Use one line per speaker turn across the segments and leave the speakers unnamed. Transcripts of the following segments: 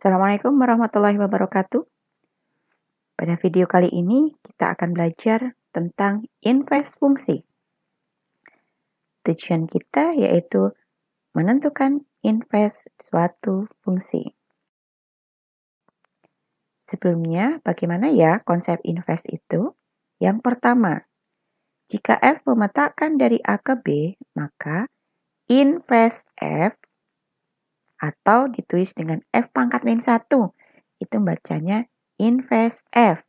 Assalamualaikum warahmatullahi wabarakatuh. Pada video kali ini kita akan belajar tentang invest fungsi. Tujuan kita yaitu menentukan invest suatu fungsi. Sebelumnya, bagaimana ya konsep invest itu? Yang pertama, jika F memetakan dari A ke B, maka invest F atau ditulis dengan F pangkat min 1, itu bacanya invest F.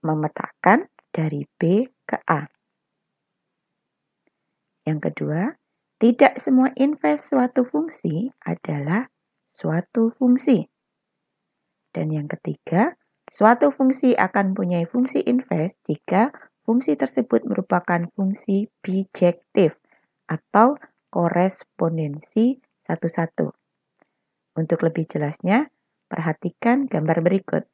Memetakan dari B ke A. Yang kedua, tidak semua invest suatu fungsi adalah suatu fungsi. Dan yang ketiga, suatu fungsi akan mempunyai fungsi invest jika fungsi tersebut merupakan fungsi bijektif atau korespondensi satu-satu. Untuk lebih jelasnya, perhatikan gambar berikut.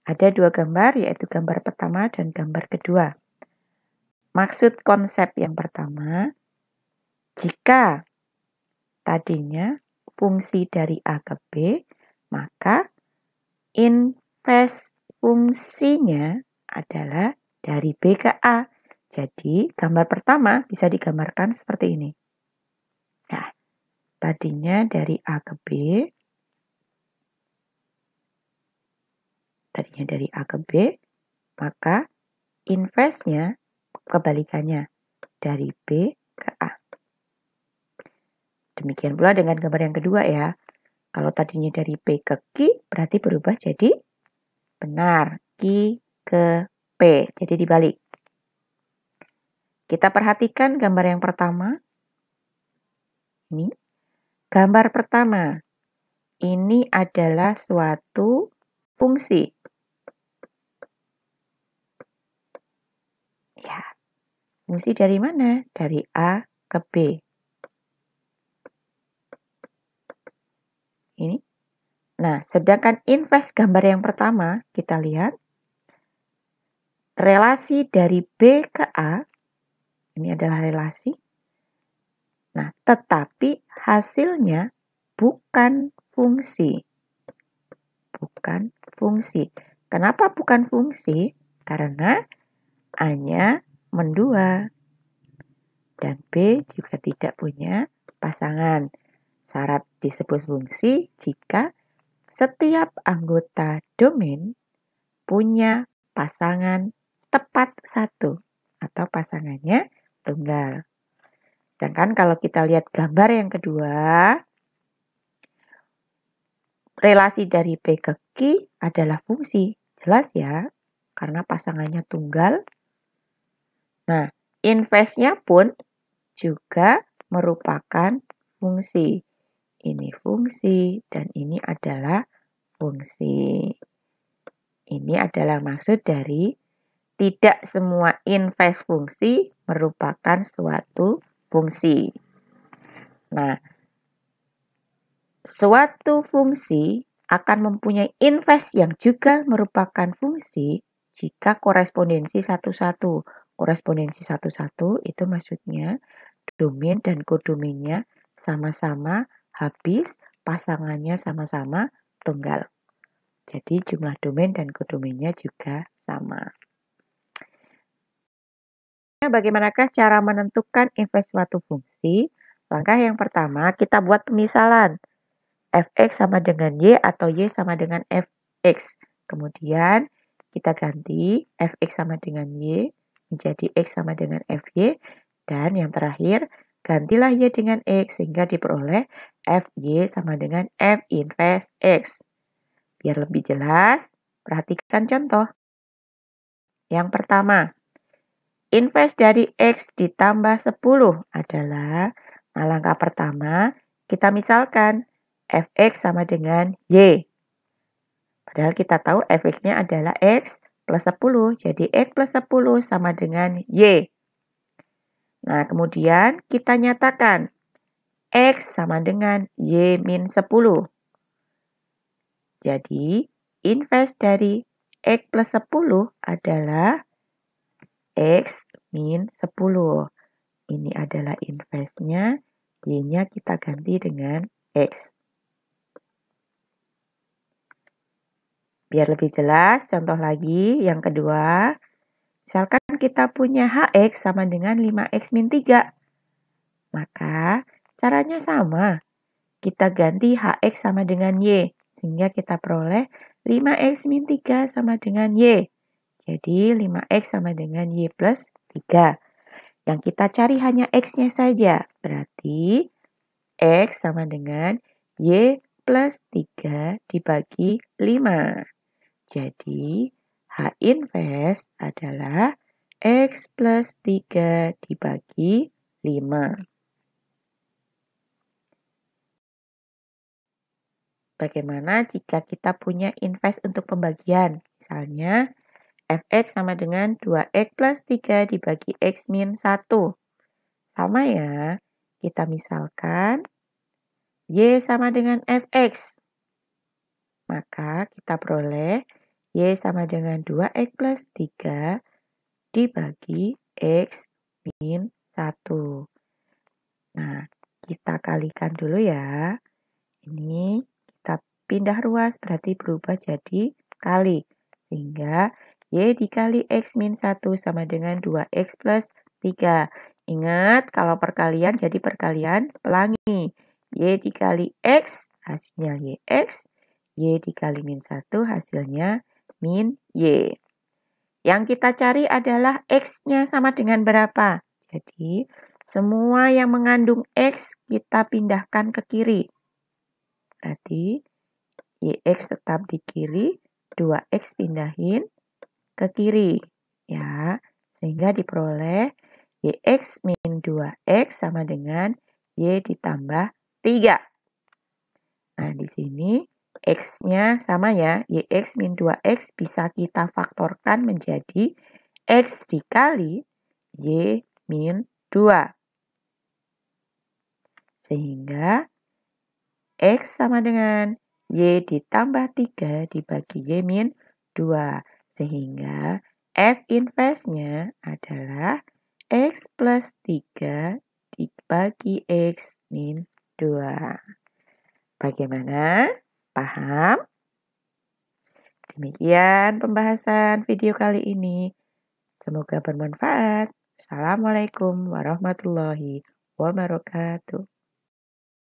Ada dua gambar, yaitu gambar pertama dan gambar kedua. Maksud konsep yang pertama, jika tadinya fungsi dari A ke B, maka invest fungsinya adalah dari B ke A. Jadi, gambar pertama bisa digambarkan seperti ini. Nah, tadinya dari A ke B, maka investnya kebalikannya dari B ke A. Demikian pula dengan gambar yang kedua ya. Kalau tadinya dari P ke Q, berarti berubah jadi benar. Q ke P, jadi dibalik. Kita perhatikan gambar yang pertama. Ini, gambar pertama. Ini adalah suatu fungsi. Ya, fungsi dari mana? Dari A ke B. Ini. Nah, sedangkan invest gambar yang pertama, kita lihat relasi dari B ke A, ini adalah relasi. Nah, tetapi hasilnya bukan fungsi. Bukan fungsi. Kenapa bukan fungsi? Karena A-nya mendua. Dan B juga tidak punya pasangan. Syarat disebut fungsi jika setiap anggota domain punya pasangan tepat satu atau pasangannya tunggal. Sedangkan kalau kita lihat gambar yang kedua, relasi dari P ke Q adalah fungsi. Jelas ya, karena pasangannya tunggal. Nah, investnya pun juga merupakan fungsi. Ini fungsi dan ini adalah fungsi. Ini adalah maksud dari tidak semua invest fungsi merupakan suatu fungsi. Nah, suatu fungsi akan mempunyai invest yang juga merupakan fungsi jika korespondensi satu-satu. Korespondensi satu-satu itu maksudnya domain dan kodomainnya sama-sama habis, pasangannya sama-sama tunggal. Jadi jumlah domain dan kodomainnya juga sama. Bagaimanakah cara menentukan invest suatu fungsi? Langkah yang pertama, kita buat pemisalan. Fx sama dengan Y atau Y sama dengan Fx. Kemudian kita ganti Fx sama dengan Y menjadi X sama dengan Fy. Dan yang terakhir, gantilah Y dengan X sehingga diperoleh Fy sama dengan F invest X. Biar lebih jelas, perhatikan contoh. Yang pertama, invest dari X ditambah 10 adalah, langkah pertama, kita misalkan Fx sama dengan Y. Padahal kita tahu Fx-nya adalah X plus 10. Jadi X plus 10 sama dengan Y. Nah, kemudian kita nyatakan X sama dengan Y min 10. Jadi, invest dari X plus 10 adalah X min 10. Ini adalah investnya, Y-nya kita ganti dengan X. Biar lebih jelas, contoh lagi yang kedua. Misalkan kita punya HX sama dengan 5X min 3. Maka caranya sama. Kita ganti HX sama dengan Y. Sehingga kita peroleh 5X min 3 sama dengan Y. Jadi 5X sama dengan Y plus 3. Yang kita cari hanya X-nya saja. Berarti X sama dengan Y plus 3 dibagi 5. Jadi H inverse adalah X plus 3 dibagi 5. Bagaimana jika kita punya inverse untuk pembagian? Misalnya, Fx sama dengan 2X plus 3 dibagi X min 1. Sama ya, kita misalkan Y sama dengan Fx. Maka kita peroleh Y sama dengan 2X plus 3 dibagi X min 1. Nah, kita kalikan dulu ya. Ini kita pindah ruas berarti berubah jadi kali. Sehingga Y dikali X min 1 sama dengan 2X plus 3. Ingat, kalau perkalian jadi perkalian pelangi. Y dikali X hasilnya YX. Y dikali min 1 hasilnya min Y. Yang kita cari adalah X-nya sama dengan berapa. Jadi, semua yang mengandung X kita pindahkan ke kiri. Berarti, YX tetap di kiri, 2X pindahin ke kiri. Ya, sehingga diperoleh YX min 2X sama dengan Y ditambah 3. Nah, di sini X-nya sama ya, YX min 2X bisa kita faktorkan menjadi X dikali Y min 2. Sehingga X sama dengan Y ditambah 3 dibagi Y min 2. Sehingga F inverse-nya adalah X plus 3 dibagi X min 2. Bagaimana? Paham? Demikian pembahasan video kali ini. Semoga bermanfaat. Assalamualaikum warahmatullahi wabarakatuh.